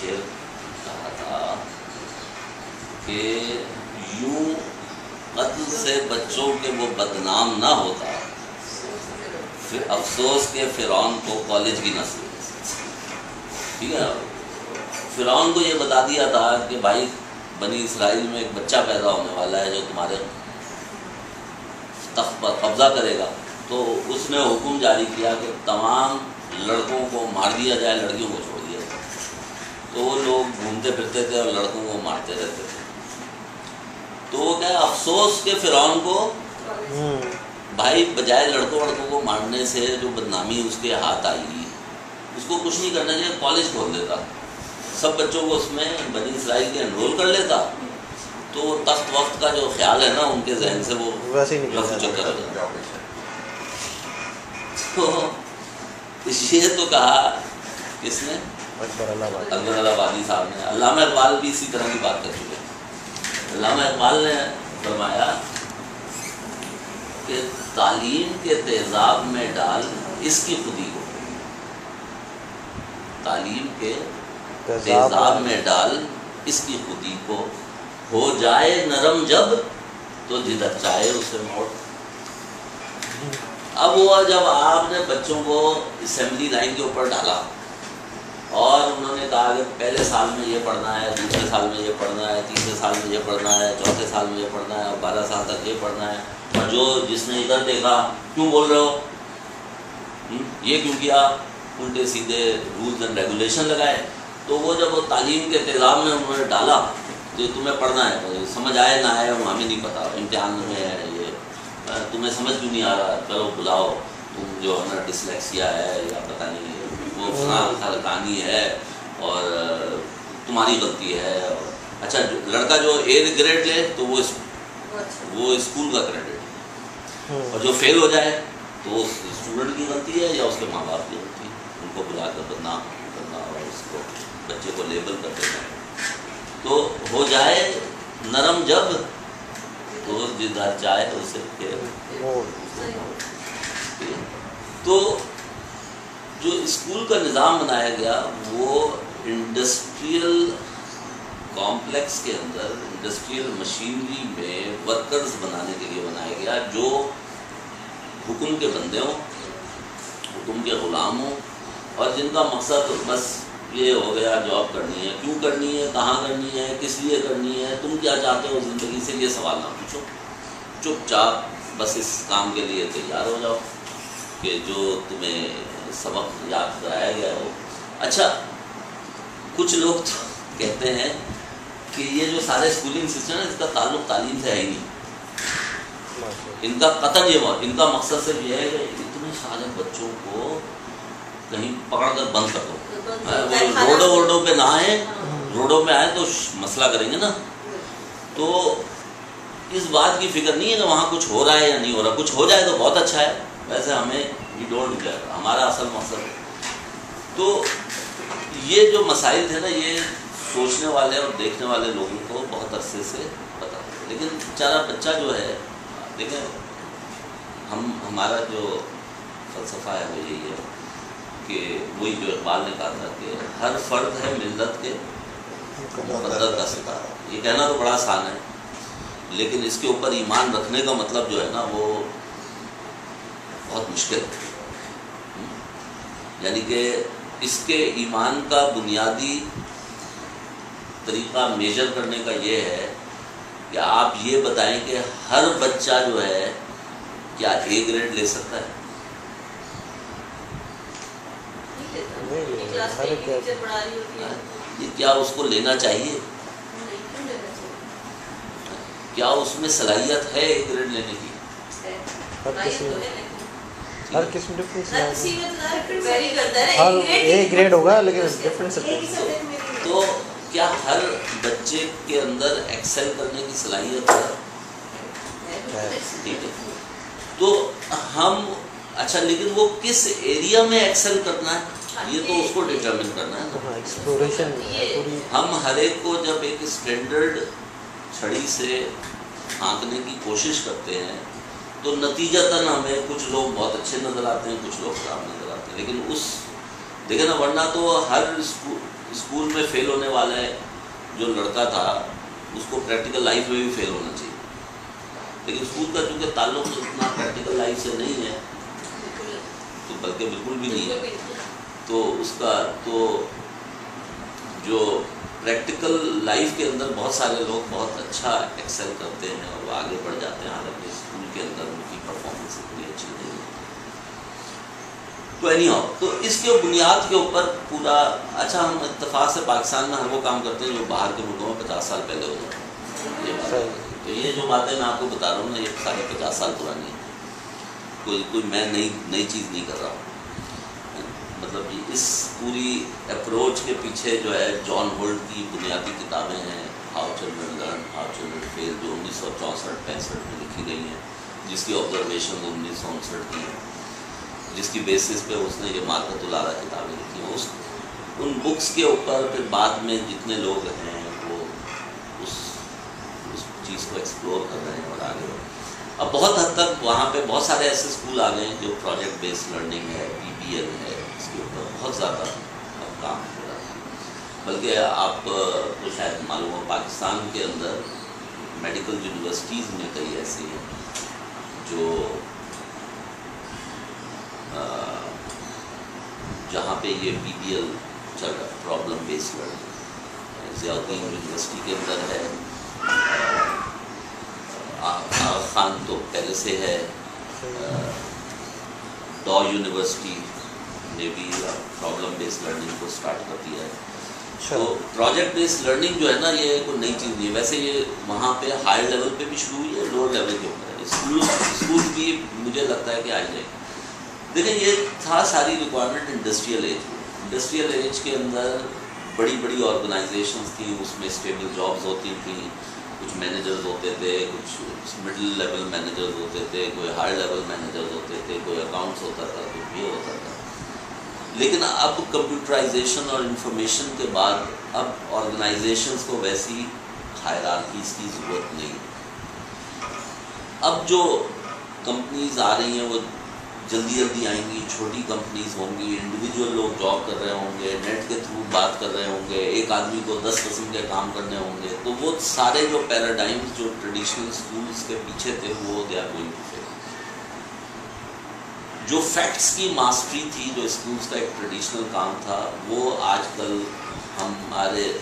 شعر کہا تھا کہ یوں قتل سے بچوں کے وہ بدنام نہ ہوتا، پھر افسوس کہ فرعون کو کالج کی نسل، ٹھیک ہے. فرعون کو یہ بتا دیا تھا کہ بھائی بنی اسرائیل میں ایک بچہ پیدا ہونے والا ہے جو تمہارے تخت پر قبضہ کرے گا، تو اس نے حکم جاری کیا کہ تمام لڑکوں کو مار دیا جائے، لڑکیوں کو چھوڑ دیا جائے. تو وہ لوگ گھومتے پھرتے تھے اور لڑکوں کو مارتے رہتے تھے. تو وہ کیا افسوس کہ فرعون کو بھائی بجائے لڑکوں کو مارنے سے جو بدنامی اس کے ہاتھ آئی، اس کو کچھ نہیں کرنا چاہیے، کالج کھول دیتا، سب بچوں کو اس میں بنی اسرائیل کے انرول کر لیتا، تو تخت وقت کا جو خیال ہے نا ان کے ذہن سے وہ رفو چکر ہو جاتا. تو یہ تو کہا کس نے؟ اکبر آبادی صاحب نے. علامہ اقبال بھی اسی طرح کی بات کر چکے. علامہ اقبال نے فرمایا کہ تعلیم کے تیزاب میں ڈال اس کی خودی کو، تعلیم کے تیزاب میں ڈال اس کی خودی کو، ہو جائے نرم جب تو جدھر چاہے اسے موڑ. اب وہ جب آپ نے بچوں کو اسمبلی لائن کے اوپر ڈالا اور انہوں نے کہا کہ پہلے سال میں یہ پڑھنا ہے، دوسرے سال میں یہ پڑھنا ہے، تیسرے سال میں یہ پڑھنا ہے، چوتھے سال میں یہ پڑھنا ہے، اور 12 سال تک یہ پڑھنا ہے، اور جو جس نے ادھر دیکھا کیوں بول رہے ہو، یہ کیوں کیا، الٹے سیدھے رولز اینڈ ریگولیشن لگائے. تو وہ جب وہ تعلیم کے تیزاب میں انہوں نے ڈالا تو تمہیں پڑھنا ہے، سمجھ آئے نہ آئے ہمیں نہیں پتا، امتحان میں ہے یہ، تمہیں سمجھ کیوں نہیں آ رہا، چلو بلاؤ، تم جو ہے نا ڈسلیکسیا ہے یا پتہ نہیں وہ خلقانی ہے اور تمہاری غلطی ہے. اچھا لڑکا جو اے گریڈ لے تو وہ اسکول کا کریڈٹ، اور جو فیل ہو جائے تو وہ اسٹوڈنٹ کی غلطی ہے یا اس کے ماں باپ کی غلطی ہے. ان کو بلا کر بدنام کرنا اور اس کو بچے کو لیبل کر دینا. تو ہو جائے نرم جب تو جدھر چاہے اسے پھر. تو جو اسکول کا نظام بنایا گیا وہ انڈسٹریل کمپلیکس کے اندر، انڈسٹریل مشینری میں ورکرز بنانے کے لیے بنایا گیا جو حکم کے بندے ہوں، حکم کے غلام ہوں، اور جن کا مقصد بس یہ ہو گیا جاب کرنی ہے، کیوں کرنی ہے، کہاں کرنی ہے، کس لیے کرنی ہے، تم کیا چاہتے ہو زندگی سے، یہ سوال نہ پوچھو، چپ چاپ بس اس کام کے لیے تیار ہو جاؤ کہ جو تمہیں سبق یاد کرایا گیا ہو. اچھا کچھ لوگ تو کہتے ہیں کہ یہ جو سارے اسکولنگ سسٹم ہے اس کا تعلق تعلیم سے ہے ہی نہیں. ان کا قطن یہ ہوا، ان کا مقصد صرف یہ ہے کہ اتنے سارے بچوں کو کہیں پکڑ کر بند کر دو، روڈوں ووڈوں پہ نہ آئے، روڈوں پہ آئے تو مسئلہ کریں گے نا. تو اس بات کی فکر نہیں ہے کہ وہاں کچھ ہو رہا ہے یا نہیں ہو رہا. کچھ ہو جائے تو بہت اچھا ہے، ویسے ہمیں وی ڈونٹ کیئر، ہمارا اصل مقصد ہے. تو یہ جو مسائل تھے نا یہ سوچنے والے اور دیکھنے والے لوگوں کو بہت عرصے سے پتا تھا. لیکن بیچارہ بچہ جو ہے، دیکھیں ہمارا جو فلسفہ ہے وہ یہی ہے کہ وہی جو اقبال نے کہا تھا کہ ہر فرد ہے ملت کے مقدر کا ستارہ. یہ کہنا تو بڑا آسان ہے لیکن اس کے اوپر ایمان رکھنے کا مطلب جو ہے نا وہ بہت مشکل ہے. یعنی کہ اس کے ایمان کا بنیادی طریقہ میجر کرنے کا یہ ہے کہ آپ یہ بتائیں کہ ہر بچہ جو ہے کیا اے گریڈ لے سکتا ہے؟ یہ کیا اس کو لینا چاہیے؟ کیا اس میں صلاحیت ہے اے گریڈ لینے کی؟ ہر قسم ڈفرینس ہر اے گریڈ ہوگا لیکن ڈفرینس. تو کیا ہر بچے کے اندر ایکسل کرنے کی صلاحیت ہے؟ ٹھیک ہے. تو ہم اچھا لیکن وہ کس ایریا میں ایکسل کرنا ہے یہ تو اس کو ڈٹرمن کرنا ہے نا. ایکسپلوریشن. ہم ہر ایک کو جب ایک اسٹینڈرڈ چھڑی سے آنکنے کی کوشش کرتے ہیں تو نتیجتاً ہمیں کچھ لوگ بہت اچھے نظر آتے ہیں، کچھ لوگ خراب نظر آتے ہیں. لیکن اس دیکھیں نا، ورنہ تو ہر اسکول میں فیل ہونے والا جو لڑکا تھا اس کو پریکٹیکل لائف میں بھی فیل ہونا چاہیے، لیکن اسکول کا چونکہ تعلق اتنا پریکٹیکل لائف سے نہیں ہے، تو بلکہ بالکل بھی نہیں ہے، تو اس کا تو جو پریکٹیکل لائف کے اندر بہت سارے لوگ بہت اچھا ایکسل کرتے ہیں اور وہ آگے بڑھ جاتے ہیں، حالانکہ اسکول کے اندر ان کی پرفارمنس اتنی اچھی نہیں ہے۔ تو اینی ہاؤ، تو اس کے بنیاد کے اوپر پورا اچھا ہم اتفاق سے پاکستان میں ہر وہ کام کرتے ہیں جو باہر کے ملکوں میں 50 سال پہلے ہو جاتے ہیں۔ تو یہ جو باتیں میں آپ کو بتا رہا ہوں نا، یہ سارے 50 سال پرانی ہیں، کوئی میں نئی چیز نہیں کر رہا ہوں۔ مطلب اس پوری اپروچ کے پیچھے جو ہے جان ہولٹ کی بنیادی کتابیں ہیں، how children learn, how children feel, جو 1964-65 میں لکھی گئی ہیں، جس کی آبزرویشن 1959 کی ہیں، جس کی بیسس پہ اس نے یہ مارکت العلا کتابیں لکھی ہیں۔ ان بکس کے اوپر پھر بعد میں جتنے لوگ ہیں وہ اس چیز کو ایکسپلور کر رہے ہیں اور آگے بڑھ رہے ہیں۔ اب بہت حد تک وہاں پہ بہت سارے ایسے اسکول آ گئے ہیں جو پروجیکٹ بیسڈ لرننگ ہے، PBL ہے، اس کے اوپر بہت زیادہ اب کام ہو رہا ہے۔ بلکہ آپ کو شاید معلوم ہو، پاکستان کے اندر میڈیکل یونیورسٹیز میں کئی ایسی ہیں جو جہاں پہ یہ PBL چل رہا ہے، پرابلم بیسڈ لرننگ۔ ضیاء الدین یونیورسٹی کے اندر ہے، آغا خان تو پہلے سے ہے، ڈا یونیورسٹی نے بھی پرابلم بیسڈ لرننگ کو اسٹارٹ کر دیا ہے۔ تو پروجیکٹ بیسڈ لرننگ جو ہے نا، یہ کوئی نئی چیز نہیں ہے، ویسے یہ وہاں پہ ہائر لیول پہ بھی شروع ہوئی ہے، لوور لیول کے اوپر ہے، اسکول بھی مجھے لگتا ہے کہ آ جائے۔ دیکھیں یہ تھا ساری ریکوائرمنٹ انڈسٹریل ایج میں۔ انڈسٹریل ایج کے اندر بڑی بڑی آرگنائزیشنز تھیں، اس میں اسٹیبل جابز ہوتی تھیں، کچھ مینیجرز ہوتے تھے، کچھ مڈل لیول مینیجرز ہوتے تھے، کوئی ہائی لیول مینیجرز ہوتے تھے، کوئی اکاؤنٹس ہوتا تھا، کوئی یہ ہوتا تھا۔ لیکن اب کمپیوٹرائزیشن اور انفارمیشن کے بعد اب آرگنائزیشنز کو ویسی ہائرارکیز کی ضرورت نہیں۔ اب جو کمپنیز آ رہی ہیں وہ جلدی آئیں گی، چھوٹی کمپنیز ہوں گی، انڈیویجول لوگ جاب کر رہے ہوں گے، نیٹ کے تھرو بات کر رہے ہوں گے، ایک آدمی کو 10 قسم کے کام کرنے ہوں گے، تو وہ سارے جو پیراڈائمز جو ٹریڈیشنل اسکولس کے پیچھے تھے وہ دے آر گوئنگ ٹو فیل۔ جو فیکٹس کی ماسٹری تھی، جو اسکولس کا ایک ٹریڈیشنل کام تھا، وہ آج کل ہمارے